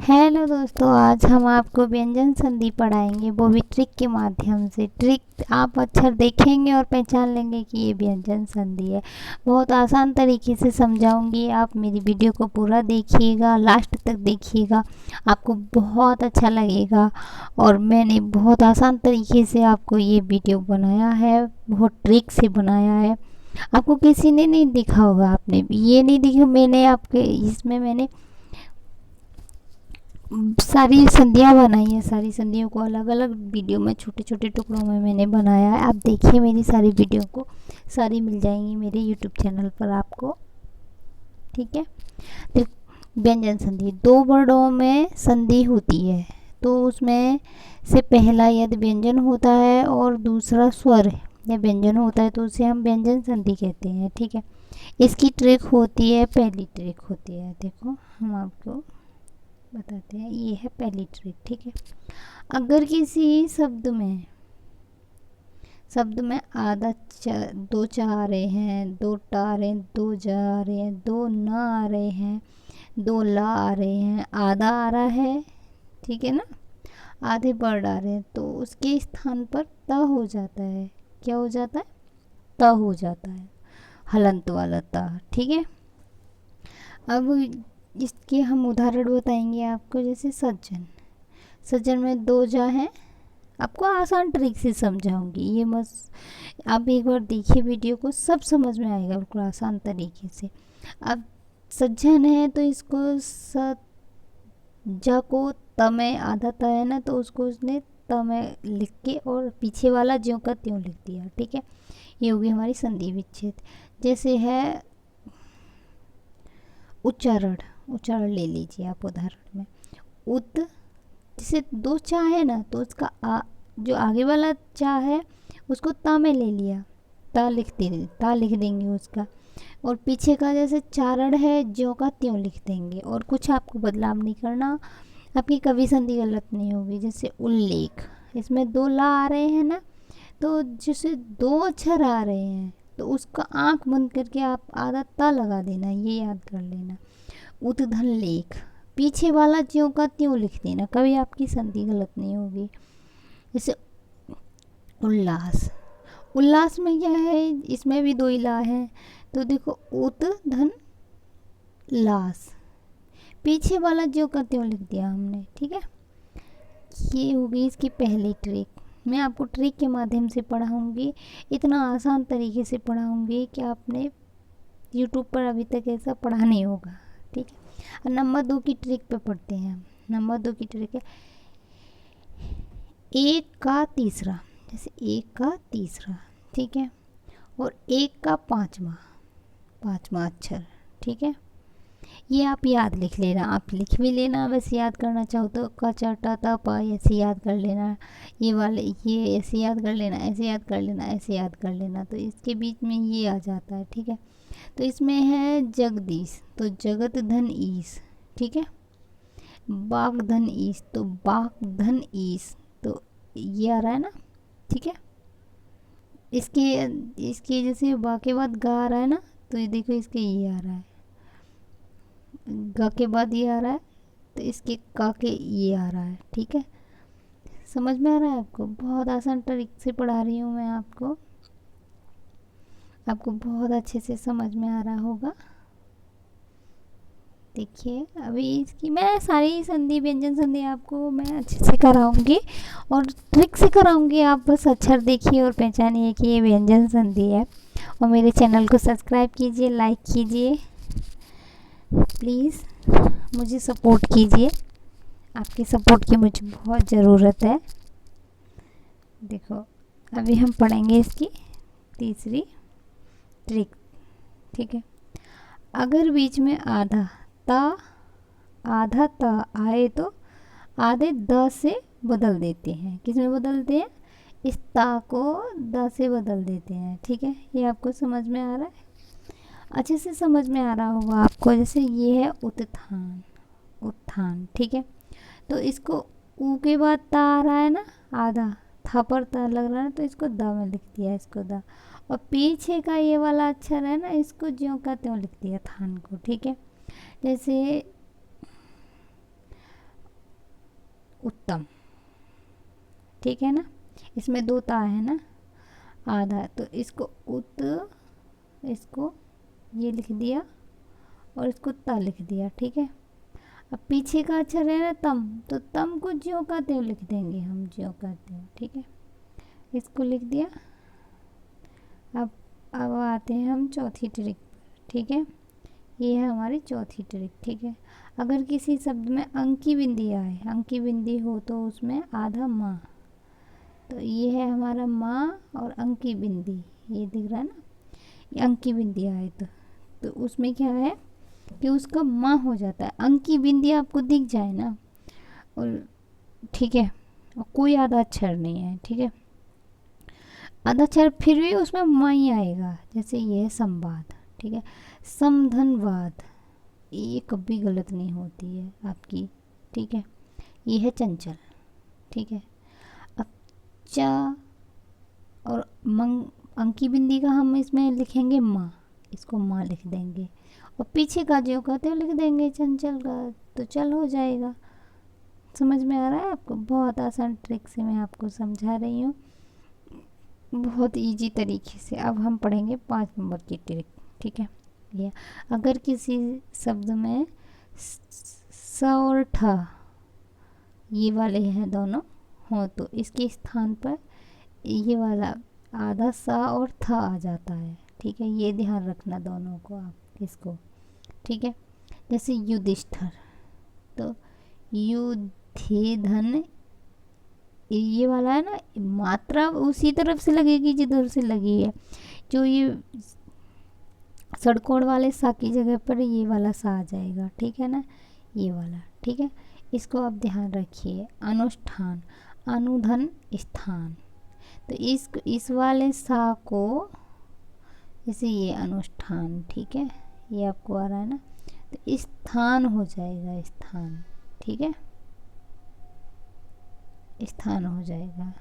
Hello दोस्तों, आज हम आपको व्यंजन संधि पढ़ाएंगे, वो भी ट्रिक के माध्यम से। ट्रिक आप अक्षर देखेंगे और पहचान लेंगे कि ये व्यंजन संधि है। बहुत आसान तरीके से समझाऊंगी, आप मेरी वीडियो को पूरा देखिएगा, लास्ट तक देखिएगा, आपको बहुत अच्छा लगेगा। और मैंने बहुत आसान तरीके से आपको ये वीडियो बनाया है, बहुत ट्रिक से बनाया है। आपको किसी ने नहीं दिखा होगा, आपने ये नहीं दिखा, मैंने आपके इसमें मैंने सारी संधियाँ बनाई है। सारी संधियों को अलग अलग वीडियो में छोटे छोटे टुकड़ों में मैंने बनाया है। आप देखिए मेरी सारी वीडियो को, सारी मिल जाएंगी मेरे यूट्यूब चैनल पर आपको। ठीक है, तो व्यंजन संधि दो वर्डों में संधि होती है, तो उसमें से पहला यदि व्यंजन होता है और दूसरा स्वर या व्यंजन होता है तो उसे हम व्यंजन संधि कहते हैं। ठीक है, इसकी ट्रिक होती है, पहली ट्रिक होती है, देखो हम आपको बताते हैं। ये है पहली ट्रिक। ठीक है, अगर किसी शब्द में आधा दो चाह आ रहे हैं, दो टा आ रहे हैं, दो जा आ रहे हैं, दो ना आ रहे हैं, दो ला आ रहे हैं, आधा आ रहा है, ठीक है ना, आधे वर्ड आ रहे हैं, तो उसके स्थान पर ता हो जाता है। क्या हो जाता है? ता हो जाता है, हलंत वाला ता। ठीक है, अब इसके हम उदाहरण बताएंगे आपको, जैसे सज्जन। सज्जन में दो जा हैं, आपको आसान ट्रिक से समझाऊंगी, ये मत, आप एक बार देखिए वीडियो को, सब समझ में आएगा बिल्कुल आसान तरीके से। अब सज्जन है तो इसको जा को त में आधा त है ना, तो उसको उसने त में लिख के और पीछे वाला ज्यों का त्यों लिख दिया। ठीक है, ये होगी हमारी संधि विच्छेद। जैसे है उच्चारण, उच्चारण ले लीजिए आप उदाहरण में। उत, जैसे दो चा है ना, तो उसका जो आगे वाला चा है उसको ता में ले लिया, ता लिख देंगे उसका। और पीछे का जैसे चारण है, ज्यों का त्यों लिख देंगे, और कुछ आपको बदलाव नहीं करना, आपकी कभी संधि गलत नहीं होगी। जैसे उल्लेख, इसमें दो ला आ रहे हैं ना, तो जैसे दो अक्षर आ रहे हैं तो उसका आंख बंद करके आप आधा ता लगा देना, ये याद कर लेना। उद्धन लेख, पीछे वाला ज्यों का त्यों लिख देना, कभी आपकी संधि गलत नहीं होगी। जैसे उल्लास, उल्लास में क्या है, इसमें भी दो इला है, तो देखो उत धन लास, पीछे वाला ज्यों का त्यों लिख दिया हमने। ठीक है, ये होगी इसकी पहली ट्रिक। मैं आपको ट्रिक के माध्यम से पढ़ाऊंगी, इतना आसान तरीके से पढ़ाऊंगी कि आपने यूट्यूब पर अभी तक ऐसा पढ़ा नहीं होगा। ठीक है, और नंबर दो की ट्रिक पे पढ़ते हैं हम। नंबर दो की ट्रिक है एक का तीसरा, जैसे एक का तीसरा, ठीक है, और एक का पांचवा, पांचवा अक्षर। ठीक है, ये आप याद लिख लेना, आप लिख भी लेना, वैसे याद करना चाहो तो का चाटा ता पा ऐसे याद कर लेना, ये वाले ये ऐसे याद कर लेना, ऐसे याद कर लेना, ऐसे याद कर लेना, तो इसके बीच में ये आ जाता है। ठीक है, तो इसमें है जगदीश, तो जगत धन ईश। ठीक है, बाग धन ईश, तो बाग धन ईश, तो ये आ रहा है ना। ठीक है, इसके इसके जैसे बा के बाद गा आ रहा है ना, तो ये देखो इसके ये आ रहा है, गा के बाद ये आ रहा है, तो इसके का के ये आ रहा है। ठीक है, समझ में आ रहा है आपको? बहुत आसान तरीके से पढ़ा रही हूँ मैं आपको, आपको बहुत अच्छे से समझ में आ रहा होगा। देखिए अभी इसकी मैं सारी संधि व्यंजन संधि आपको मैं अच्छे से कराऊंगी और ट्रिक से कराऊंगी, आप बस अक्षर देखिए और पहचानिए कि ये व्यंजन संधि है। और मेरे चैनल को सब्सक्राइब कीजिए, लाइक कीजिए, प्लीज़ मुझे सपोर्ट कीजिए, आपकी सपोर्ट की मुझे बहुत ज़रूरत है। देखो अभी हम पढ़ेंगे इसकी तीसरी ट्रिक। ठीक है, अगर बीच में ता आधा ता आए तो आधे द से बदल देते हैं। किस में बदलते हैं? इस ता को द से बदल देते हैं। ठीक है, ये आपको समझ में आ रहा है? अच्छे से समझ में आ रहा होगा आपको। जैसे ये है उत्थान, उत्थान। ठीक है, तो इसको ऊ के बाद ता आ रहा है ना, आधा था पर ता लग रहा है, तो इसको द में लिख दिया, इसको द, और पीछे का ये वाला अक्षर है ना, इसको ज्यों का त्यों लिख दिया, थान को। ठीक है, जैसे उत्तम, ठीक है ना। इसमें दो ता है ना, आधा, तो इसको इसको ये लिख दिया और इसको ता लिख दिया, ठीक है। अब पीछे का अक्षर है ना तम, तो तम को ज्यों का त्यों लिख देंगे हम, ज्यों का त्यों, ठीक है। इसको लिख दिया। अब आते हैं हम चौथी ट्रिक पर, ठीक है। ये है हमारी चौथी ट्रिक, ठीक है। अगर किसी शब्द में अंकी बिंदी आए, अंकी बिंदी हो तो उसमें आधा माँ, तो ये है हमारा माँ और अंकी बिंदी, ये दिख रहा है ना, ये अंकी बिंदी आए तो उसमें क्या है कि उसका माँ हो जाता है। अंकी बिंदी आपको दिख जाए ना, और ठीक है, और कोई आधा अक्षर नहीं है, ठीक है, आधा अक्षर फिर भी उसमें माँ ही आएगा। जैसे ये है संवाद, ठीक है, समधनवाद, ये कभी गलत नहीं होती है आपकी, ठीक है। ये है चंचल, ठीक है। अब चा और मंग, अंकी बिंदी का हम इसमें लिखेंगे माँ, इसको माँ लिख देंगे, और पीछे का जो कहते हैं लिख देंगे चंचल का, तो चल हो जाएगा। समझ में आ रहा है आपको? बहुत आसान ट्रिक से मैं आपको समझा रही हूँ, बहुत इजी तरीके से। अब हम पढ़ेंगे 5 नंबर की ट्रिक, ठीक है। ये अगर किसी शब्द में स और ठ ये वाले हैं दोनों हो, तो इसके स्थान पर ये वाला आधा सा और था आ जाता है, ठीक है। ये ध्यान रखना दोनों को आप इसको, ठीक है। जैसे युधिष्ठिर, तो युधे धन, ये वाला है ना, मात्रा उसी तरफ से लगेगी जिधर से लगी है। जो ये सड़कोड़ वाले सा की जगह पर ये वाला सा आ जाएगा, ठीक है ना, ये वाला, ठीक है। इसको आप ध्यान रखिए। अनुष्ठान, अनुधन स्थान, तो इस वाले सा को, जैसे ये अनुष्ठान, ठीक है, ये आपको आ रहा है ना, तो स्थान हो जाएगा, स्थान, ठीक है, स्थान हो जाएगा।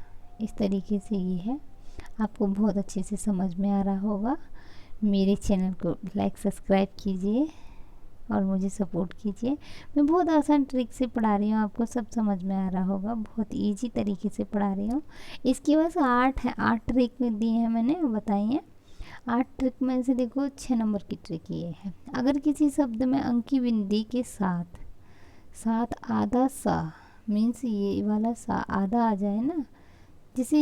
इस तरीके से ये है, आपको बहुत अच्छे से समझ में आ रहा होगा। मेरे चैनल को लाइक सब्सक्राइब कीजिए और मुझे सपोर्ट कीजिए। मैं बहुत आसान ट्रिक से पढ़ा रही हूँ, आपको सब समझ में आ रहा होगा, बहुत इजी तरीके से पढ़ा रही हूँ। इसकी बस 8 है, 8 ट्रिक दी है मैंने, बताई हैं। 8 ट्रिक में से देखो 6 नंबर की ट्रिक ये है। अगर किसी शब्द में अंकी बिंदी के साथ आधा सा, मीन्स ये वाला सा आधा आ जाए ना, जैसे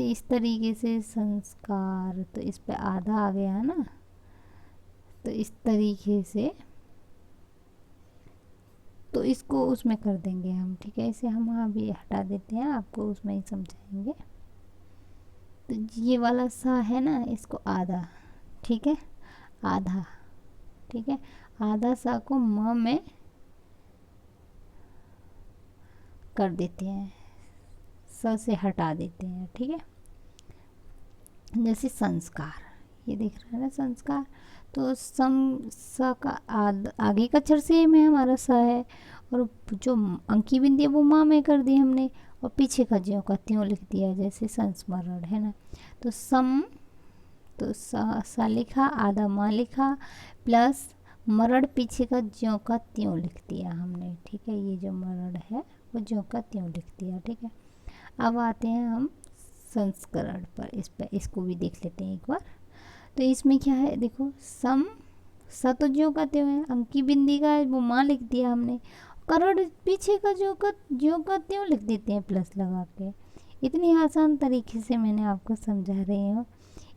इस तरीके से संस्कार, तो इस पे आधा आ गया ना, तो इस तरीके से तो इसको उसमें कर देंगे हम, ठीक है। इसे हम वहाँ भी हटा देते हैं, आपको उसमें ही समझाएंगे। तो ये वाला सा है ना, इसको आधा, ठीक है, आधा, ठीक है, आधा सा को म में कर देते हैं, स से हटा देते हैं, ठीक है। जैसे संस्कार, ये देख रहे हैं ना संस्कार, तो स का आगे का अक्षर सेम है, हमारा सा है, और जो अंकी बिंदी है वो माँ में कर दी हमने, और पीछे का ज्यों का त्यों लिख दिया, जैसे संस्मरण है ना। तो तो सा लिखा, आधा माँ लिखा, प्लस मरण पीछे का ज्यों का त्यों लिख दिया हमने, ठीक है। ये जो मरण है वो ज्यों का त्यों लिख दिया, ठीक है। अब आते हैं हम संस्करण पर, इसको भी देख लेते हैं एक बार। तो इसमें क्या है देखो, स तो ज्यों का त्यों है, अंकी बिंदी का वो माँ लिख दिया हमने, करण पीछे का ज्यों का त्यों लिख देते हैं प्लस लगा के। इतनी आसान तरीके से मैंने आपको समझा रही हूँ,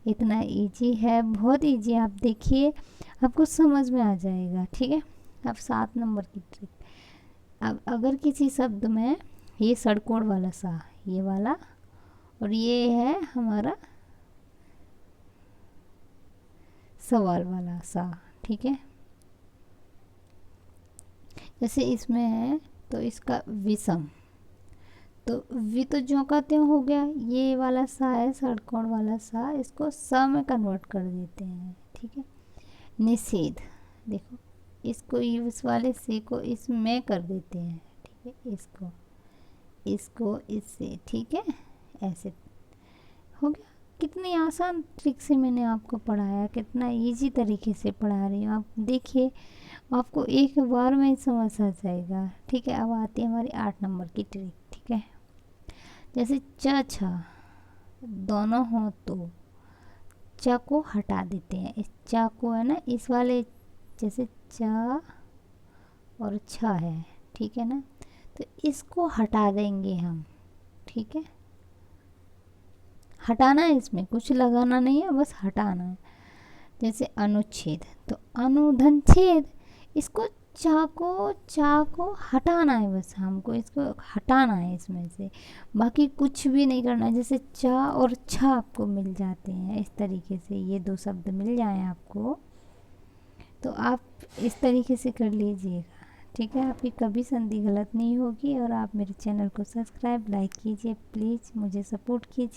इतना इजी है, बहुत इजी, आप देखिए आपको समझ में आ जाएगा, ठीक है। अब 7 नंबर की ट्रिक। अब अगर किसी शब्द में ये सड़कोड़ वाला सा, ये वाला, और ये है हमारा सवाल वाला सा, ठीक है। जैसे इसमें है तो इसका विषम, तो वि तो ज्यों का त्यों हो गया, ये वाला सा है सड़कोड़ वाला सा, इसको स में कन्वर्ट कर देते हैं, ठीक है। निषेध, देखो इसको इस वाले से को इसमें कर देते हैं, ठीक है, इसको इससे, ठीक है, ऐसे हो गया। कितनी आसान ट्रिक से मैंने आपको पढ़ाया, कितना इजी तरीके से पढ़ा रही हूँ, आप देखिए आपको एक बार में ही समझ आ जाएगा। ठीक है, अब आती है हमारी 8 नंबर की ट्रिक। ठीक है, जैसे च छ दोनों हो तो च को हटा देते हैं। इस च को है ना, इस वाले जैसे च और छ है, ठीक है ना, तो इसको हटा देंगे हम। ठीक है, हटाना है, इसमें कुछ लगाना नहीं है, बस हटाना है। जैसे अनुच्छेद, तो अनुधन छेद, इसको चा को हटाना है, बस हमको इसको हटाना है इसमें से, बाकी कुछ भी नहीं करना है। जैसे चा और छा आपको मिल जाते हैं इस तरीके से, ये दो शब्द मिल जाएं आपको, तो आप इस तरीके से कर लीजिएगा। ठीक है, आपकी कभी संधि गलत नहीं होगी। और आप मेरे चैनल को सब्सक्राइब लाइक कीजिए, प्लीज़ मुझे सपोर्ट कीजिए।